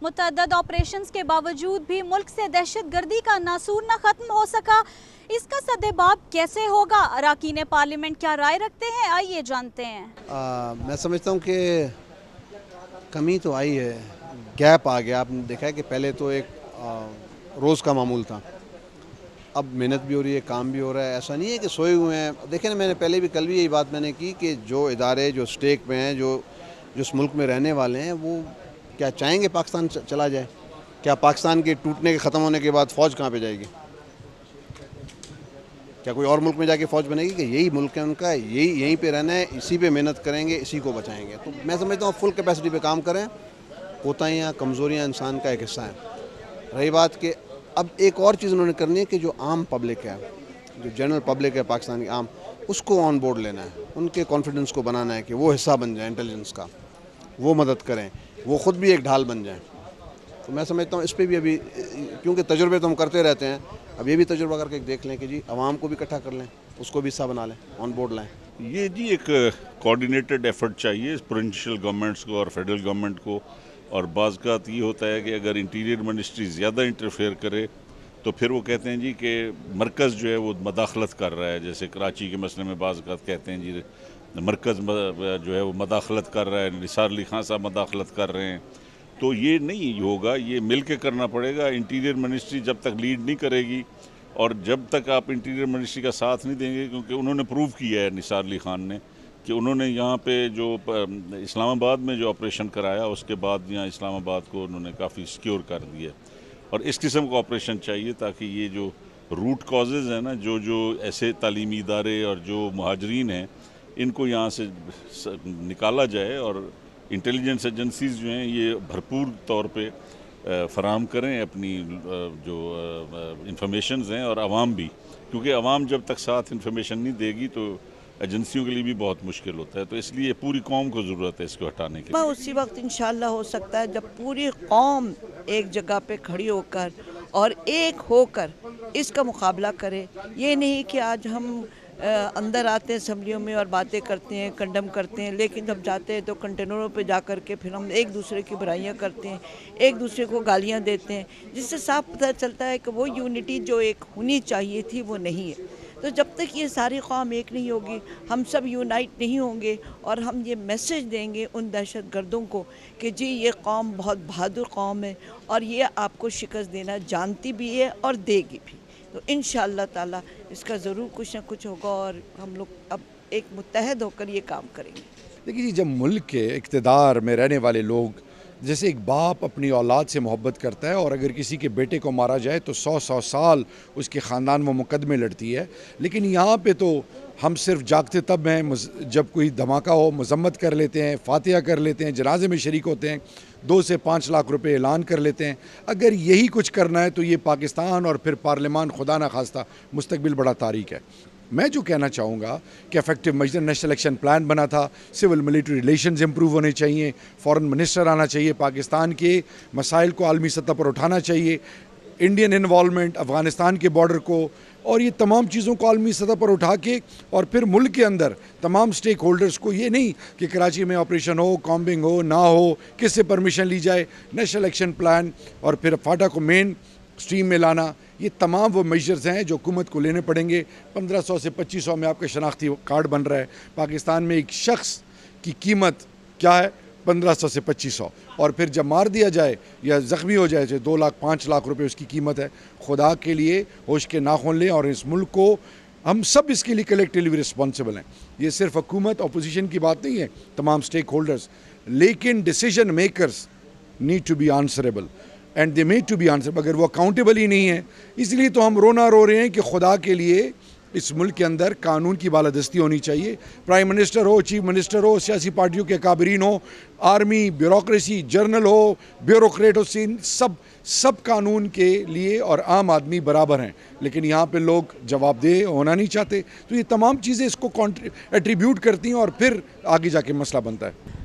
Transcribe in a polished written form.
متعدد آپریشنز کے باوجود بھی ملک سے دہشت گردی کا ناسور نہ ختم ہو سکا، اس کا سدباب کیسے ہوگا؟ اراکین پارلیمنٹ کیا رائے رکھتے ہیں، آئیے جانتے ہیں۔ میں سمجھتا ہوں کہ کمی تو آئی ہے، گیپ آ گیا۔ آپ نے دیکھا ہے کہ پہلے تو ایک روز کا معمول تھا، اب محنت بھی ہو رہی ہے، کام بھی ہو رہا ہے۔ ایسا نہیں ہے کہ سوئے ہوئے ہیں۔ دیکھیں نا، میں نے پہلے بھی کل بھی یہی بات میں نے کی کہ جو ادارے جو اسٹیک میں ہیں، جو اس ملک میں رہنے والے ہیں، وہ کیا چاہیں گے پاکستان چلا جائے؟ کیا پاکستان کے ٹوٹنے کے ختم ہونے کے بعد فوج کہاں پہ جائے گی؟ کیا کوئی اور ملک میں جا کے فوج بنے گی؟ کہ یہی ملک ہے ان کا، یہیں پہ رہنا ہے، اسی پہ محنت کریں گے، اسی کو بچائیں گے۔ تو میں سمجھتا ہوں فل کیپیسٹی پہ کام کریں۔ کوتاہیاں، کمزوریاں انسان کا ایک حصہ ہیں۔ رہی بات کہ اب ایک اور چیز انہوں نے کرنی ہے کہ جو عام پبلک ہے، جو جنرل پبلک ہے پاکستان کی عام، اس کو آن بورڈ لینا ہے، ان کے کانفیڈنس کو بنانا ہے کہ وہ حصہ بن جائیں انٹیلیجنس کا، وہ مدد کریں، وہ خود بھی ایک ڈھال بن جائیں۔ تو میں سمجھتا ہوں اس پہ بھی ابھی، کیونکہ تجربے تو ہم کرتے رہتے ہیں، اب یہ بھی تجربہ کر کے دیکھ لیں کہ جی عوام کو بھی اکٹھا کر لیں، اس کو بھی حصہ بنا لیں، آن بورڈ لائیں۔ یہ جی ایک کوآرڈینیٹڈ ایفرٹ چاہیے پروونشل گورنمنٹس کو اور فیڈرل گورنمنٹ کو، اور بعض اوقات یہ ہوتا ہے کہ اگر انٹیریئر منسٹری زیادہ انٹرفیئر کرے تو پھر وہ کہتے ہیں جی کہ مرکز جو ہے وہ مداخلت کر رہا ہے، جیسے کراچی کے مسئلے میں بعض اوقات کہتے ہیں جی مرکز جو ہے وہ مداخلت کر رہا ہے، نثار علی خان صاحب مداخلت کر رہے ہیں۔ تو یہ نہیں ہوگا، یہ مل کے کرنا پڑے گا۔ انٹیریئر منسٹری جب تک لیڈ نہیں کرے گی اور جب تک آپ انٹیریئر منسٹری کا ساتھ نہیں دیں گے، کیونکہ انہوں نے پروو کیا ہے نثار علی خان نے کہ انہوں نے یہاں پہ جو اسلام آباد میں جو آپریشن کرایا، اس کے بعد یہاں اسلام آباد کو انہوں نے کافی سیکیور کر دیا، اور اس قسم کا آپریشن چاہیے تاکہ یہ جو روٹ کازز ہیں نا، جو ایسے تعلیمی ادارے اور جو مہاجرین ہیں، ان کو یہاں سے نکالا جائے، اور انٹیلیجنس ایجنسیز جو ہیں یہ بھرپور طور پہ فراہم کریں اپنی جو انفارمیشنز ہیں، اور عوام بھی، کیونکہ عوام جب تک ساتھ انفارمیشن نہیں دے گی تو ایجنسیوں کے لیے بھی بہت مشکل ہوتا ہے۔ تو اس لیے پوری قوم کو ضرورت ہے اس کو ہٹانے کے لیے۔ اسی وقت انشاءاللہ ہو سکتا ہے جب پوری قوم ایک جگہ پہ کھڑی ہو کر اور ایک ہو کر اس کا مقابلہ کرے۔ یہ نہیں کہ آج ہم اندر آتے ہیں اسمبلیوں میں اور باتیں کرتے ہیں، کنڈم کرتے ہیں، لیکن جب جاتے ہیں تو کنٹینروں پہ جا کر کے پھر ہم ایک دوسرے کی برائیاں کرتے ہیں، ایک دوسرے کو گالیاں دیتے ہیں، جس سے صاف پتہ چلتا ہے کہ وہ یونٹی جو ایک ہونی چاہیے تھی وہ نہیں ہے۔ تو جب تک یہ ساری قوم ایک نہیں ہوگی، ہم سب یونائٹ نہیں ہوں گے، اور ہم یہ میسج دیں گے ان دہشت گردوں کو کہ جی یہ قوم بہت بہادر قوم ہے اور یہ آپ کو شکست دینا جانتی بھی ہے اور دے گی بھی، تو انشاءاللہ تعالی اس کا ضرور کچھ نہ کچھ ہوگا، اور ہم لوگ اب ایک متحد ہو کر یہ کام کریں گے۔ دیکھیے جی، جب ملک کے اقتدار میں رہنے والے لوگ، جیسے ایک باپ اپنی اولاد سے محبت کرتا ہے، اور اگر کسی کے بیٹے کو مارا جائے تو 100 سال اس کے خاندان میں مقدمے لڑتی ہے، لیکن یہاں پہ تو ہم صرف جاگتے تب ہیں جب کوئی دھماکہ ہو، مذمت کر لیتے ہیں، فاتحہ کر لیتے ہیں، جنازے میں شریک ہوتے ہیں، 2 سے 5 لاکھ روپے اعلان کر لیتے ہیں۔ اگر یہی کچھ کرنا ہے تو یہ پاکستان اور پھر پارلیمان خدا نہ خواستہ مستقبل بڑا تاریک ہے۔ میں جو کہنا چاہوں گا کہ افیکٹو نیشنل ایکشن پلان بنا تھا، سول ملٹری ریلیشنز امپروو ہونے چاہیے، فورن منسٹر آنا چاہیے، پاکستان کے مسائل کو عالمی سطح پر اٹھانا چاہیے، انڈین انوالومنٹ، افغانستان کے بارڈر کو، اور یہ تمام چیزوں کو عالمی سطح پر اٹھا کے، اور پھر ملک کے اندر تمام سٹیک ہولڈرز کو، یہ نہیں کہ کراچی میں آپریشن ہو، کامبنگ ہو، نہ ہو، کس سے پرمیشن لی جائے، نیشنل ایکشن پلان اور پھر فاٹا کو مین سٹریم میں لانا، یہ تمام وہ میجرز ہیں جو حکومت کو لینے پڑیں گے۔ 1500 سے 2500 میں آپ کا شناختی کارڈ بن رہا ہے۔ پاکستان میں ایک شخص کی قیمت کیا ہے؟ 1500 سے 2500، اور پھر جب مار دیا جائے یا زخمی ہو جائے 2 لاکھ 5 لاکھ روپے اس کی قیمت ہے۔ خدا کے لیے ہوش کے ناخن لیں، اور اس ملک کو ہم سب اس کے لیے کلیکٹیولی رسپانسبل ہیں۔ یہ صرف حکومت اپوزیشن کی بات نہیں ہے، تمام سٹیک ہولڈرز، لیکن decision makers need to be answerable and they made to be answerable. اگر وہ اکاؤنٹیبل ہی نہیں ہے، اس لیے تو ہم رونا رو رہے ہیں کہ خدا کے لیے اس ملک کے اندر قانون کی بالادستی ہونی چاہیے۔ پرائم منسٹر ہو، چیف منسٹر ہو، سیاسی پارٹیوں کے اکابرین ہو، آرمی، بیوروکریسی، جرنل ہو، بیوروکریٹ ہو، سب قانون کے لیے اور عام آدمی برابر ہیں، لیکن یہاں پہ لوگ جواب دہ ہونا نہیں چاہتے۔ تو یہ تمام چیزیں اس کو ایٹریبیوٹ کرتی ہیں، اور پھر آگے جا کے مسئلہ بنتا ہے۔